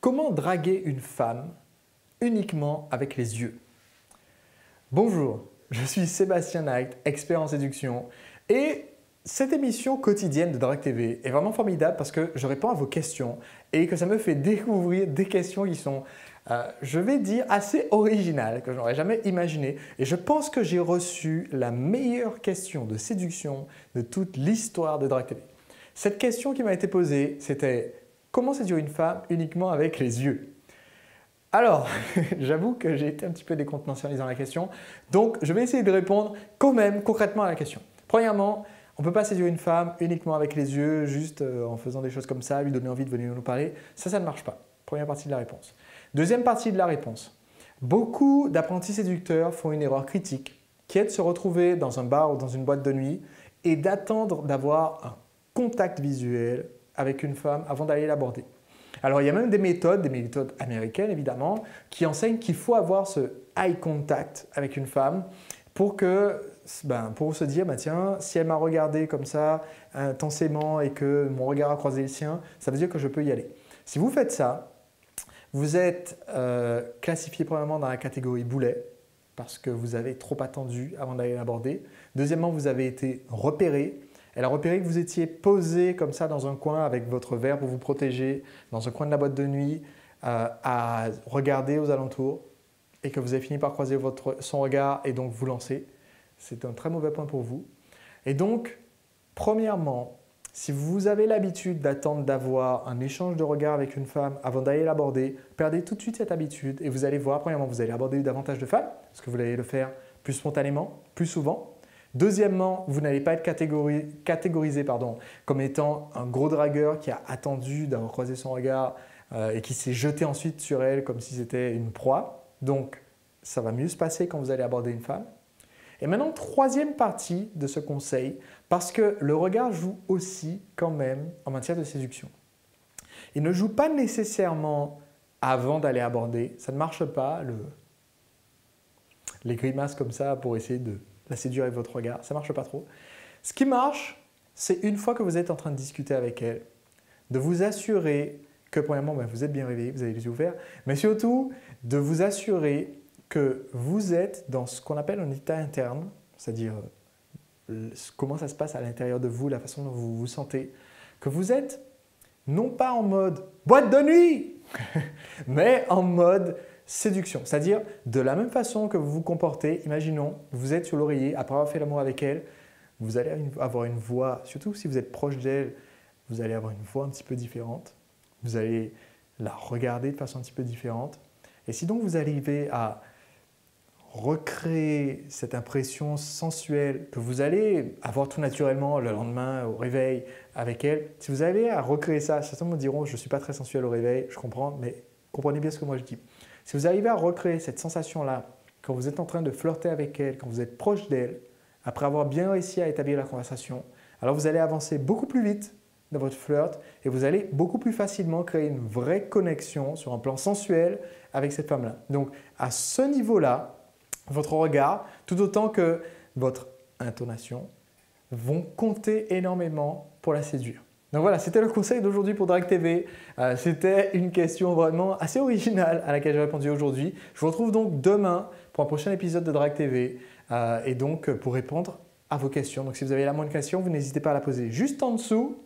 Comment draguer une femme uniquement avec les yeux? Bonjour, je suis Sébastien Knight, expert en séduction et cette émission quotidienne de Drague TV est vraiment formidable parce que je réponds à vos questions et que ça me fait découvrir des questions qui sont, je vais dire, assez originales, que je n'aurais jamais imaginées. Et je pense que j'ai reçu la meilleure question de séduction de toute l'histoire de Drague TV. Cette question qui m'a été posée, c'était « Comment séduire une femme uniquement avec les yeux ?» Alors, j'avoue que j'ai été un petit peu décontenancé en lisant la question, donc je vais essayer de répondre quand même concrètement à la question. Premièrement, on ne peut pas séduire une femme uniquement avec les yeux, juste en faisant des choses comme ça, lui donner envie de venir nous parler. Ça ne marche pas. Première partie de la réponse. Deuxième partie de la réponse. Beaucoup d'apprentis séducteurs font une erreur critique qui est de se retrouver dans un bar ou dans une boîte de nuit et d'attendre d'avoir un contact visuel avec une femme avant d'aller l'aborder. Alors, il y a même des méthodes américaines évidemment, qui enseignent qu'il faut avoir ce eye contact avec une femme pour se dire, tiens, si elle m'a regardé comme ça intensément et que mon regard a croisé le sien, ça veut dire que je peux y aller. Si vous faites ça, vous êtes classifié premièrement dans la catégorie boulet parce que vous avez trop attendu avant d'aller l'aborder. Deuxièmement, vous avez été repéré. Elle a repéré que vous étiez posé comme ça dans un coin avec votre verre pour vous protéger, dans un coin de la boîte de nuit, à regarder aux alentours et que vous avez fini par croiser son regard et donc vous lancer. C'est un très mauvais point pour vous. Et donc, premièrement, si vous avez l'habitude d'attendre d'avoir un échange de regards avec une femme avant d'aller l'aborder, perdez tout de suite cette habitude et vous allez voir, premièrement, vous allez aborder davantage de femmes parce que vous allez le faire plus spontanément, plus souvent. Deuxièmement, vous n'allez pas être catégorisé comme étant un gros dragueur qui a attendu d'avoir croisé son regard et qui s'est jeté ensuite sur elle comme si c'était une proie. Donc, ça va mieux se passer quand vous allez aborder une femme. Et maintenant, troisième partie de ce conseil, parce que le regard joue aussi quand même en matière de séduction. Il ne joue pas nécessairement avant d'aller aborder, ça ne marche pas, les grimaces comme ça pour essayer de la séduire avec votre regard, ça ne marche pas trop. Ce qui marche, c'est une fois que vous êtes en train de discuter avec elle, de vous assurer que premièrement, vous êtes bien réveillé, vous avez les yeux ouverts, mais surtout de vous assurer que vous êtes dans ce qu'on appelle un état interne, c'est-à-dire comment ça se passe à l'intérieur de vous, la façon dont vous vous sentez, que vous êtes non pas en mode boîte de nuit, mais en mode séduction. C'est-à-dire de la même façon que vous vous comportez, imaginons, vous êtes sur l'oreiller, après avoir fait l'amour avec elle, vous allez avoir une voix, surtout si vous êtes proche d'elle, vous allez avoir une voix un petit peu différente, vous allez la regarder de façon un petit peu différente. Et si donc vous arrivez à recréer cette impression sensuelle que vous allez avoir tout naturellement le lendemain au réveil avec elle, si vous arrivez à recréer ça, certains me diront « je ne suis pas très sensuel au réveil », je comprends, mais comprenez bien ce que moi je dis. Si vous arrivez à recréer cette sensation-là quand vous êtes en train de flirter avec elle, quand vous êtes proche d'elle, après avoir bien réussi à établir la conversation, alors vous allez avancer beaucoup plus vite dans votre flirt et vous allez beaucoup plus facilement créer une vraie connexion sur un plan sensuel avec cette femme-là. Donc à ce niveau-là, votre regard, tout autant que votre intonation, vont compter énormément pour la séduire. Donc voilà, c'était le conseil d'aujourd'hui pour Drague TV. C'était une question vraiment assez originale à laquelle j'ai répondu aujourd'hui. Je vous retrouve donc demain pour un prochain épisode de Drague TV et donc pour répondre à vos questions. Donc si vous avez la moindre question, vous n'hésitez pas à la poser juste en dessous.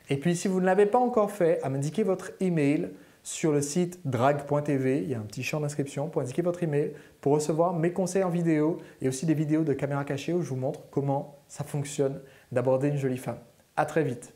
Et puis si vous ne l'avez pas encore fait, à m'indiquer votre email sur le site drague.tv. Il y a un petit champ d'inscription pour indiquer votre email pour recevoir mes conseils en vidéo et aussi des vidéos de caméra cachée où je vous montre comment ça fonctionne d'aborder une jolie femme. À très vite.